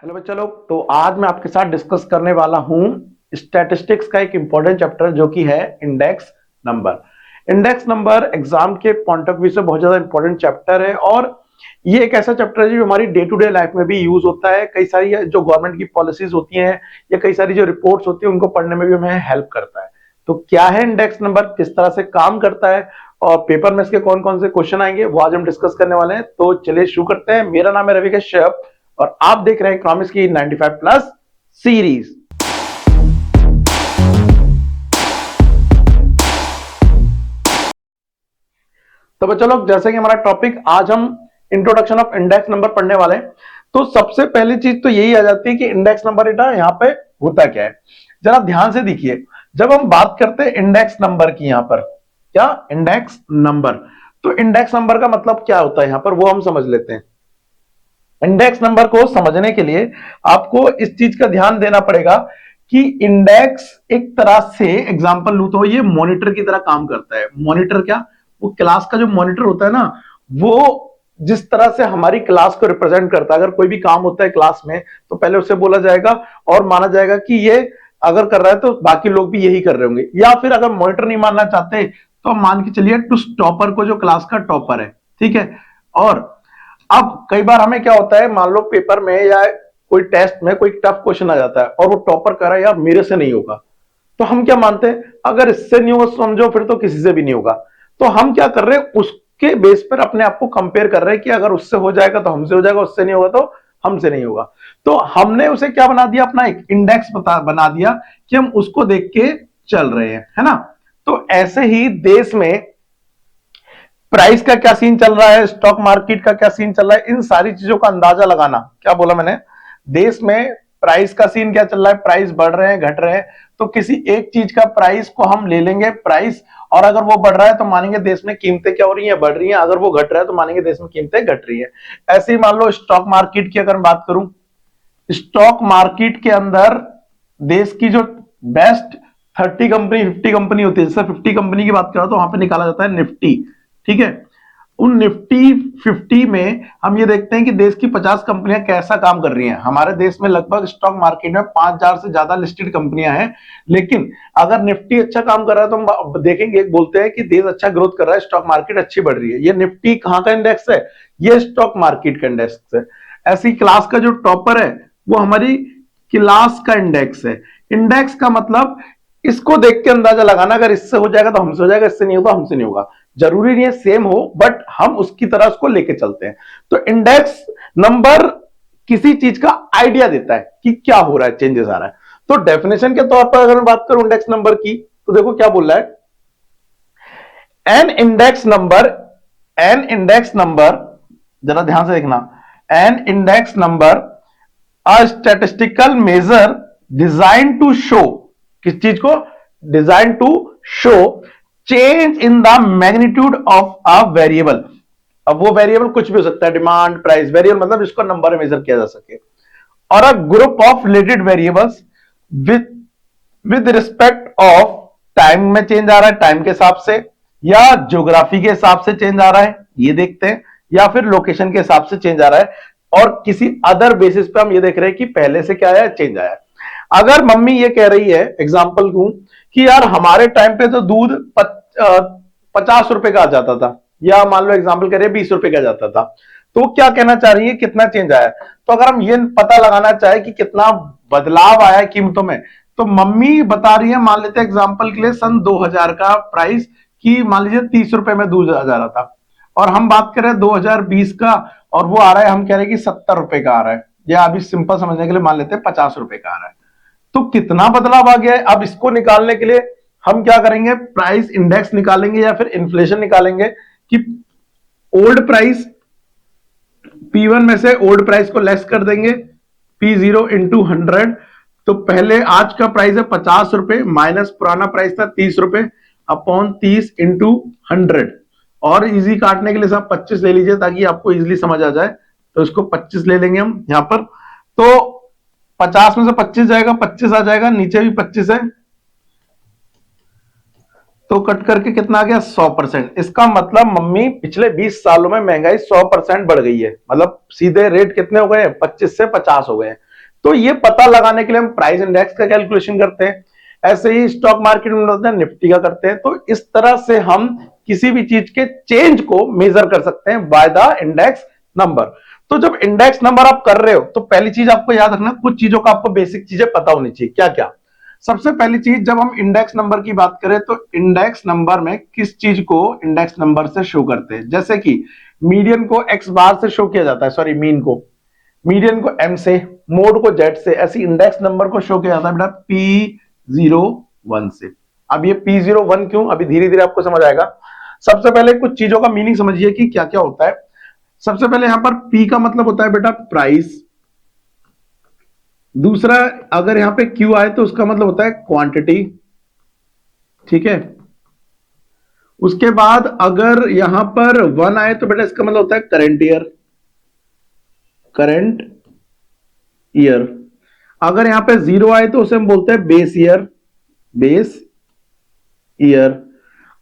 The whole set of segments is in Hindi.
हेलो बच्चा लोग। तो आज मैं आपके साथ डिस्कस करने वाला हूं स्टैटिस्टिक्स का एक इंपॉर्टेंट चैप्टर जो कि है index number. Index number exam के पॉइंट ऑफ व्यू से बहुत ज्यादा इंपॉर्टेंट चैप्टर है और ये एक ऐसा चैप्टर है जो हमारी डे टू डे लाइफ में भी यूज होता है। कई सारी जो गवर्नमेंट की पॉलिसीज होती हैं या कई सारी जो रिपोर्ट्स होती है उनको पढ़ने में भी हमें हेल्प करता है। तो क्या है इंडेक्स नंबर, किस तरह से काम करता है और पेपर में इसके कौन कौन से क्वेश्चन आएंगे वो आज हम डिस्कस करने वाले हैं। तो चलिए शुरू करते हैं। मेरा नाम है रवि कश्यप और आप देख रहे हैं इकोनॉमिक्स की 95 प्लस सीरीज। तो बच्चों लोग, जैसे कि हमारा टॉपिक आज हम इंट्रोडक्शन ऑफ इंडेक्स नंबर पढ़ने वाले हैं। तो सबसे पहली चीज तो यही आ जाती है कि इंडेक्स नंबर बेटा यहाँ पे होता क्या है। जरा ध्यान से देखिए, जब हम बात करते हैं इंडेक्स नंबर की, यहाँ पर क्या इंडेक्स नंबर, तो इंडेक्स नंबर का मतलब क्या होता है यहाँ पर वो हम समझ लेते हैं। इंडेक्स नंबर को समझने के लिए आपको इस चीज का ध्यान देना पड़ेगा कि इंडेक्स एक तरह से, एग्जांपल लूं तो ये मॉनिटर की तरह काम करता है। मॉनिटर क्या, वो क्लास का जो मॉनिटर होता है ना, वो जिस तरह से हमारी क्लास को रिप्रेजेंट करता है। अगर कोई भी काम होता है क्लास में तो पहले उसे बोला जाएगा और माना जाएगा कि ये अगर कर रहा है तो बाकी लोग भी यही कर रहे होंगे। या फिर अगर मॉनिटर नहीं मानना चाहते तो मान के चलिए टू टॉपर को, जो क्लास का टॉपर है, ठीक है। और अब कई बार हमें क्या होता है, मान लो पेपर में या कोई टेस्ट में कोई टफ क्वेश्चन आ जाता है और वो टॉपर कह रहा है यार मेरे से नहीं होगा, तो हम क्या मानते हैं, अगर इससे नहीं होगा समझो फिर तो किसी से भी नहीं होगा। तो हम क्या कर रहे हैं, उसके बेस पर अपने आप को कंपेयर कर रहे हैं कि अगर उससे हो जाएगा तो हमसे हो जाएगा, उससे नहीं होगा तो हमसे नहीं होगा। तो हमने उसे क्या बना दिया, अपना एक इंडेक्स बना दिया कि हम उसको देख के चल रहे हैं, है ना। तो ऐसे ही देश में प्राइस का क्या सीन चल रहा है, स्टॉक मार्केट का क्या सीन चल रहा है, इन सारी चीजों का अंदाजा लगाना, क्या बोला मैंने, देश में प्राइस का सीन क्या चल रहा है, प्राइस बढ़ रहे हैं घट रहे हैं, तो किसी एक चीज का प्राइस को हम ले लेंगे प्राइस, और अगर वो बढ़ रहा है तो मानेंगे देश में कीमतें क्या हो रही हैं, बढ़ रही हैं। अगर वो घट रहा है तो मानेंगे देश में कीमतें घट रही है। ऐसे ही मान लो स्टॉक मार्केट की अगर मैं बात करूं, स्टॉक मार्केट के अंदर देश की जो बेस्ट 30 कंपनी 50 कंपनी होती है, जैसे 50 कंपनी की बात करो तो वहां पे निकाला जाता है निफ्टी, ठीक है। उन निफ्टी 50 में हम ये देखते हैं कि देश की 50 कंपनियां कैसा काम कर रही हैं। हमारे देश में लगभग स्टॉक मार्केट में 5000 से ज्यादा लिस्टेड कंपनियां हैं, लेकिन अगर निफ्टी अच्छा काम कर रहा है तो हम देखेंगे, बोलते हैं कि देश अच्छा ग्रोथ कर रहा है, स्टॉक मार्केट अच्छी बढ़ रही है। ये निफ्टी कहां का इंडेक्स है, ये स्टॉक मार्केट का इंडेक्स है। ऐसी क्लास का जो टॉपर है वो हमारी क्लास का इंडेक्स है। इंडेक्स का मतलब इसको देख के अंदाजा लगाना, अगर इससे हो जाएगा तो हमसे हो जाएगा, इससे नहीं होगा हमसे नहीं होगा। जरूरी नहीं है सेम हो, बट हम उसकी तरह उसको लेके चलते हैं। तो इंडेक्स नंबर किसी चीज का आइडिया देता है कि क्या हो रहा है, चेंजेस आ रहा है। तो डेफिनेशन के तौर पर अगर मैं बात करूं इंडेक्स नंबर की, तो देखो क्या बोल रहा है, एन इंडेक्स नंबर, जरा ध्यान से देखना, an index number a statistical measure designed to show, किस चीज को, designed to show change in the magnitude of a variable. अब वो वेरिएबल कुछ भी हो सकता है, डिमांड, प्राइस, वेरिएबल मतलब जिसको नंबर में मेजर किया जा सके, और a group of related variables with with respect of time में चेंज आ रहा है, टाइम के हिसाब से, या ज्योग्राफी के हिसाब से चेंज आ रहा है, ये देखते हैं, या फिर लोकेशन के हिसाब से चेंज आ रहा है, और किसी अदर बेसिस पे हम ये देख रहे हैं कि पहले से क्या है, चेंज आया है। अगर मम्मी ये कह रही है, एग्जाम्पल दूं, कि यार हमारे टाइम पे तो दूध 50 रुपए का आ जाता था, या मान लो एग्जाम्पल कह रहे हैं 20 रुपए का जाता था, तो क्या कहना चाह रही है, कितना चेंज आया। तो अगर हम ये पता लगाना चाहे कि कितना बदलाव आया कीमतों में, तो मम्मी बता रही है, मान लेते हैं एग्जाम्पल के लिए सन 2000 का प्राइस, कि मान लीजिए 30 रुपए में दूध आ जा रहा था, और हम बात करें 2020 का, और वो आ रहा है, हम कह रहे हैं कि 70 रुपए का आ रहा है, या अभी सिंपल समझने के लिए मान लेते हैं 50 रुपए का आ रहा है। तो कितना बदलाव आ गया है। अब इसको निकालने के लिए हम क्या करेंगे, प्राइस इंडेक्स निकालेंगे या फिर इन्फ्लेशन निकालेंगे, कि ओल्ड प्राइस P1 में से ओल्ड प्राइस को लेस कर देंगे, P0 इंटू 100। तो पहले आज का प्राइस है 50 रुपए, माइनस पुराना प्राइस था 30 रुपए, अपॉन 30 इंटू 100। और इजी काटने के लिए सब 25 ले लीजिए ताकि आपको इजीली समझ आ जाए। तो इसको 25 ले लेंगे हम यहां पर। तो 50 में से 25 जाएगा, 25 आ जाएगा, नीचे भी 25 है, तो कट करके कितना आ गया, 100%। इसका मतलब मम्मी पिछले 20 सालों में महंगाई 100% बढ़ गई है। मतलब सीधे रेट कितने हो गए, 25 से 50 हो गए। तो ये पता लगाने के लिए हम प्राइस इंडेक्स का कैलकुलेशन करते हैं। ऐसे ही स्टॉक मार्केट में होता है निफ्टी का करते हैं। तो इस तरह से हम किसी भी चीज के चेंज को मेजर कर सकते हैं बाय द इंडेक्स नंबर। तो जब इंडेक्स नंबर आप कर रहे हो तो पहली चीज आपको याद रखना, कुछ चीजों का आपको बेसिक चीजें पता होनी चाहिए। क्या क्या? सबसे पहली चीज, जब हम इंडेक्स नंबर की बात करें तो इंडेक्स नंबर में किस चीज को इंडेक्स नंबर से शो करते हैं? जैसे कि मीडियन को एक्स बार से शो किया जाता है, सॉरी मीडियन को एम से, मोड को जेड से। ऐसी इंडेक्स नंबर को शो किया जाता है बेटा P01 से। अब ये P01 क्यों, अभी धीरे धीरे आपको समझ आएगा। सबसे पहले कुछ चीजों का मीनिंग समझिए कि क्या क्या होता है। सबसे पहले यहां पर P का मतलब होता है बेटा प्राइस। दूसरा, अगर यहां पे Q आए तो उसका मतलब होता है क्वांटिटी, ठीक है। उसके बाद अगर यहां पर 1 आए तो बेटा इसका मतलब होता है करंट ईयर। अगर यहां पे 0 आए तो उसे हम बोलते हैं बेस ईयर।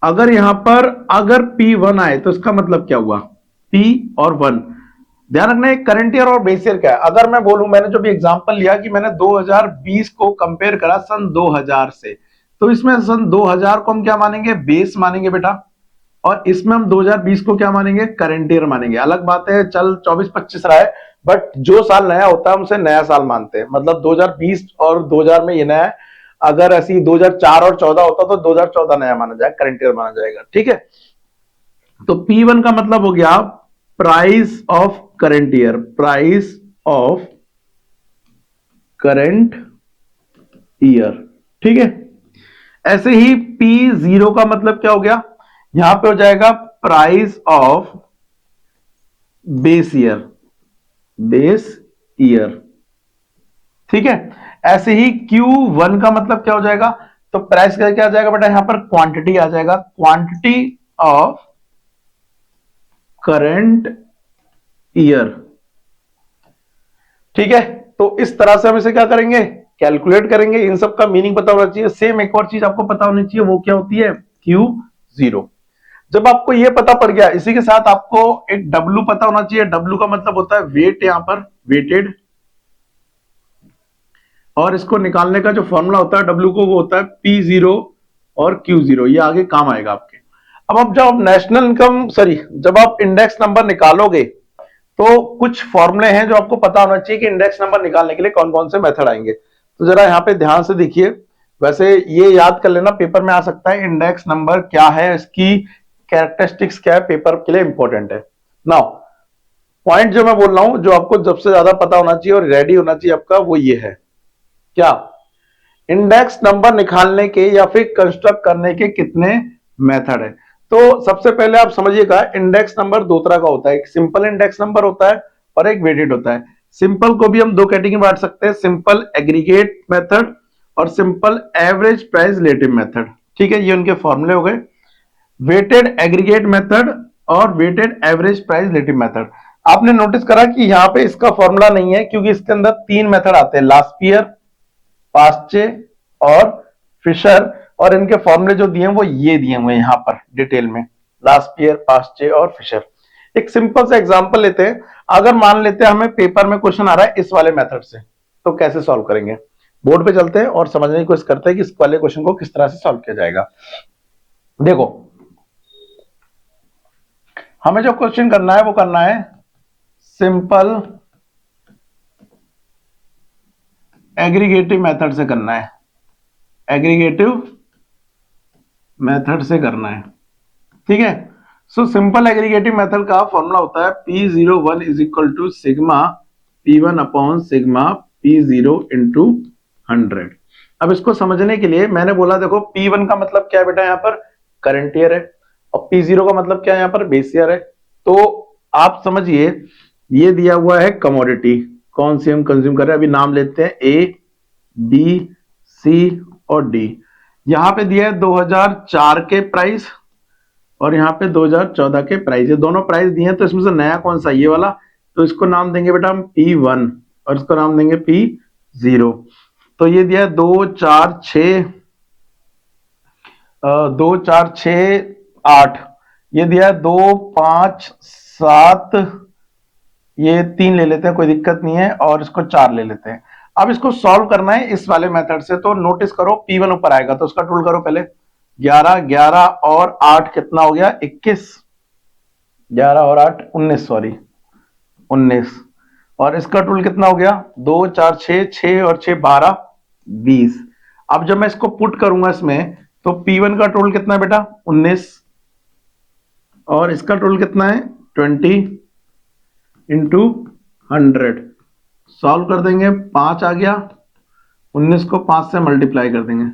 अगर यहां पर अगर P1 आए तो इसका मतलब क्या हुआ? P और 1। ध्यान रखना, एक करंट ईयर और बेस ईयर क्या है। अगर मैं बोलूं, मैंने जो भी एग्जांपल लिया कि मैंने 2020 को कंपेयर करा सन 2000 से, तो इसमें सन 2000 को हम क्या मानेंगे? बेस मानेंगे बेटा। और इसमें हम 2020 को क्या मानेंगे? करंट ईयर मानेंगे। अलग बात है, चल 24-25 रहा है, बट जो साल नया होता है हम उसे नया साल मानते हैं। मतलब 2020 और 2000 में ये नया है। अगर ऐसी 2004 और 14 होता तो 2014 नया माना जाएगा, करंट ईयर माना जाएगा, ठीक है। तो P1 का मतलब हो गया price of current year, price of current year, ठीक है। ऐसे ही P0 का मतलब क्या हो गया? यहां पे हो जाएगा प्राइस ऑफ बेस ईयर, ठीक है। ऐसे ही Q1 का मतलब क्या हो जाएगा? तो प्राइस का क्या आ जाएगा बेटा? यहां पर क्वांटिटी आ जाएगा, क्वांटिटी ऑफ करंट ईयर, ठीक है। तो इस तरह से हम इसे क्या करेंगे? कैलकुलेट करेंगे। इन सब का मीनिंग पता होना चाहिए। सेम एक और चीज आपको पता होनी चाहिए, वो क्या होती है? Q0। जब आपको ये पता पड़ गया, इसी के साथ आपको एक W पता होना चाहिए। W का मतलब होता है वेट, यहां पर वेटेड। और इसको निकालने का जो फॉर्मूला होता है W को, वो होता है P0 और Q0। ये आगे काम आएगा आपके। अब जब नेशनल इनकम, सॉरी, जब आप इंडेक्स नंबर निकालोगे तो कुछ फॉर्मूले हैं जो आपको पता होना चाहिए कि इंडेक्स नंबर निकालने के लिए कौन कौन से मेथड आएंगे। तो जरा यहाँ पे ध्यान से देखिए। वैसे ये याद कर लेना, पेपर में आ सकता है इंडेक्स नंबर क्या है, इसकी कैरेक्टरिस्टिक्स क्या है, पेपर के लिए इंपॉर्टेंट है। नाउ पॉइंट जो मैं बोल रहा हूं, जो आपको सबसे ज्यादा पता होना चाहिए और रेडी होना चाहिए आपका, वो ये है। क्या? इंडेक्स नंबर निकालने के या फिर कंस्ट्रक्ट करने के कितने मेथड है? तो सबसे पहले आप समझिएगा, इंडेक्स नंबर दो तरह का होता है। एक सिंपल इंडेक्स नंबर होता है और एक वेटेड होता है। सिंपल को भी हम दो कैटेगरी में बांट सकते हैं, सिंपल एग्रीगेट मेथड और simple average price relative method, ठीक है। ये उनके फॉर्मूले हो गए, वेटेड एग्रीगेट मेथड और weighted average price relative method. आपने नोटिस करा कि यहां पे इसका फॉर्मूला नहीं है, क्योंकि इसके अंदर तीन मेथड आते हैं, लास्पियर, पास्चे और फिशर। और इनके फॉर्मूले जो दिए हैं वो ये दिए हुए हैं यहां पर डिटेल में, लास्पियर, पास्चे और फिशर। एक सिंपल सा एग्जांपल लेते हैं। अगर मान लेते हैं हमें पेपर में क्वेश्चन आ रहा है इस वाले मेथड से, तो कैसे सॉल्व करेंगे? बोर्ड पे चलते हैं और समझने की कोशिश करते हैं कि इस वाले क्वेश्चन को किस तरह से सॉल्व किया जाएगा। देखो, हमें जो क्वेश्चन करना है वो करना है सिंपल एग्रीगेटिव मेथड से करना है, एग्रीगेटिव मेथड से करना है, ठीक है। सो सिंपल एग्रीगेटिव मेथड का फॉर्मूला होता है P01 is equal to sigma P1 upon sigma P0 into 100। अब इसको समझने के लिए मैंने बोला, देखो P1 का मतलब क्या है बेटा? यहाँ पर करंट ईयर है। और P0 का मतलब क्या है? यहाँ पर बेस ईयर है। तो आप समझिए, ये दिया हुआ है कमोडिटी, कौन सी हम कंज्यूम कर रहे हैं। अभी नाम लेते हैं A, B, C और D। यहां पे दिया है 2004 के प्राइस और यहाँ पे 2014 के प्राइस, ये दोनों प्राइस दिए हैं। तो इसमें से नया कौन सा? ये वाला। तो इसको नाम देंगे बेटा हम P1 और इसको नाम देंगे P0। तो ये दिया है 2, 4, 6, 8। ये दिया है 2, 5, 7, ये 3 ले लेते हैं, कोई दिक्कत नहीं है, और इसको 4 ले लेते हैं। अब इसको सॉल्व करना है इस वाले मेथड से, तो नोटिस करो P1 ऊपर आएगा तो उसका टूल करो पहले। 11 11 और 8 कितना हो गया? 21। 11 और 8 19, सॉरी 19। और इसका टूल कितना हो गया? 2 4 6, 6 और 6 12 20। अब जब मैं इसको पुट करूंगा इसमें, तो P1 का टोटल कितना है बेटा? 19। और इसका टोटल कितना है? 20 इंटू 100। सॉल्व कर देंगे, 5 आ गया। 19 को 5 से मल्टीप्लाई कर देंगे,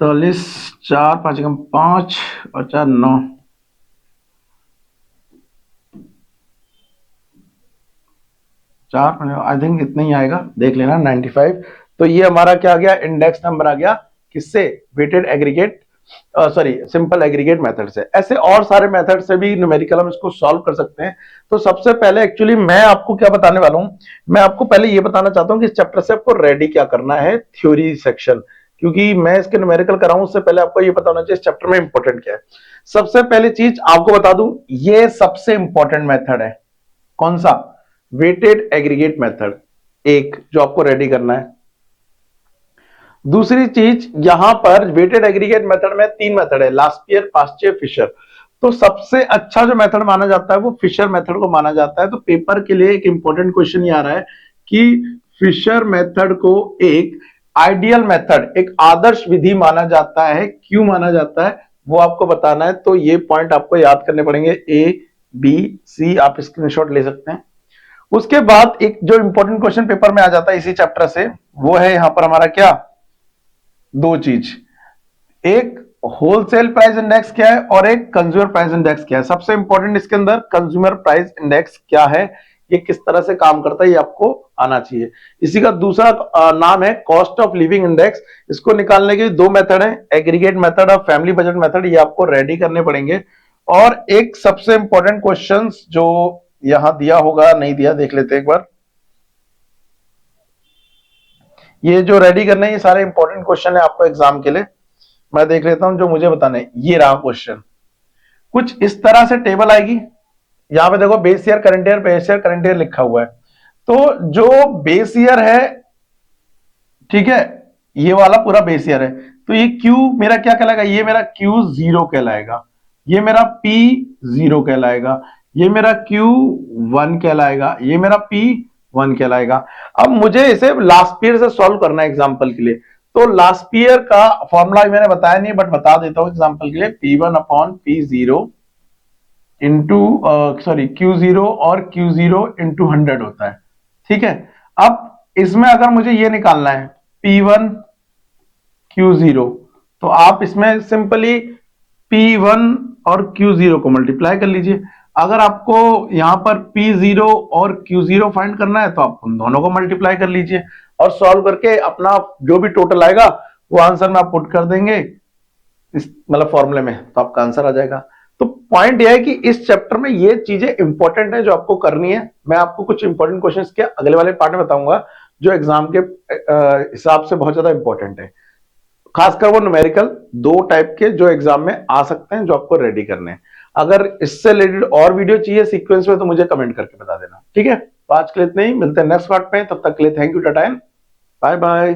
43, 4 5 एकम 5 और 4 9। चार आई थिंक इतना ही आएगा, देख लेना 95। तो ये हमारा क्या आ गया? इंडेक्स नंबर आ गया। किससे? Weighted aggregate, sorry simple aggregate method से। ऐसे और सारे मेथड से भी न्यूमेरिकल हम इसको सॉल्व कर सकते हैं। तो सबसे पहले एक्चुअली मैं आपको क्या बताने वाला हूं, मैं आपको पहले ये बताना चाहता हूं कि इस चैप्टर से आपको रेडी क्या करना है, थ्योरी सेक्शन। क्योंकि मैं इसके न्यूमेरिकल कराऊं उससे पहले आपको ये पता होना चाहिए इस चैप्टर में इंपॉर्टेंट क्या है। सबसे पहली चीज आपको बता दूं, ये सबसे इंपॉर्टेंट मेथड है। कौन सा? वेटेड एग्रीगेट मेथड, एक जो आपको रेडी करना है। दूसरी चीज, यहां पर वेटेड एग्रीगेट मेथड में 3 मेथड है, लास्पियर, पास्चर, फिशर। तो सबसे अच्छा जो मेथड माना जाता है वो फिशर मेथड को माना जाता है। तो पेपर के लिए एक इंपॉर्टेंट क्वेश्चन ये आ रहा है कि फिशर मेथड को एक आइडियल मेथड, एक आदर्श विधि माना जाता है। क्यों माना जाता है वो आपको बताना है। तो ये पॉइंट आपको याद करने पड़ेंगे, ए बी सी, आप स्क्रीनशॉट ले सकते हैं। उसके बाद एक जो इंपॉर्टेंट क्वेश्चन पेपर में आ जाता है इसी चैप्टर से, वो है यहां पर हमारा क्या? दो चीज, एक होलसेल प्राइस इंडेक्स क्या है और एक कंज्यूमर प्राइस इंडेक्स क्या है। सबसे इंपॉर्टेंट इसके अंदर कंज्यूमर प्राइस इंडेक्स क्या है, ये किस तरह से काम करता है, ये आपको आना चाहिए। इसी का दूसरा नाम है कॉस्ट ऑफ लिविंग इंडेक्स। इसको निकालने के 2 मेथड है, एग्रीगेट मेथड और फैमिली बजट मेथड। ये आपको रेडी करने पड़ेंगे। और एक सबसे इंपॉर्टेंट क्वेश्चन जो यहां दिया होगा, नहीं दिया, देख लेते एक बार। ये जो रेडी करने हैं ये सारे इंपॉर्टेंट क्वेश्चन है आपको एग्जाम के लिए। मैं देख लेता हूं जो मुझे बताने। ये रहा क्वेश्चन, कुछ इस तरह से टेबल आएगी। यहां पे देखो base year, current year, base year, current year लिखा हुआ है। तो जो बेस ईयर है, ठीक है, ये वाला पूरा बेस ईयर है। तो ये क्यू मेरा क्या कहलाएगा? ये मेरा क्यू जीरो कहलाएगा। ये मेरा पी जीरो कहलाएगा। ये मेरा क्यू वन कहलाएगा। ये मेरा पी वन कहलाएगा। अब मुझे इसे लास्ट ईयर से सॉल्व करना है एग्जांपल के लिए। तो लास्ट ईयर का फॉर्मूला मैंने बताया नहीं, बट बता देता हूं एग्जांपल के लिए। P one upon P zero into sorry Q zero और क्यू जीरो इंटू 100 होता है। ठीक है, अब इसमें अगर मुझे ये निकालना है P1 Q0, तो आप इसमें सिंपली P1 और Q0 को मल्टीप्लाई कर लीजिए। अगर आपको यहां पर P0 और Q0 फाइंड करना है तो आप उन दोनों को मल्टीप्लाई कर लीजिए और सॉल्व करके अपना जो भी टोटल आएगा वो आंसर में आप पुट कर देंगे इस मतलब फॉर्मूले में, तो आपका आंसर आ जाएगा। तो पॉइंट यह है कि इस चैप्टर में ये चीजें इंपॉर्टेंट है जो आपको करनी है। मैं आपको कुछ इंपॉर्टेंट क्वेश्चंस के अगले वाले पार्ट में बताऊंगा जो एग्जाम के हिसाब से बहुत ज्यादा इंपॉर्टेंट है। खासकर वो न्यूमेरिकल 2 टाइप के जो एग्जाम में आ सकते हैं, जो आपको रेडी करने हैं। अगर इससे रिलेटेड और वीडियो चाहिए सीक्वेंस में तो मुझे कमेंट करके बता देना। ठीक है, तो आज के लिए इतना ही, मिलते हैं नेक्स्ट पार्ट में। तब तक के लिए thank you, tata and bye bye.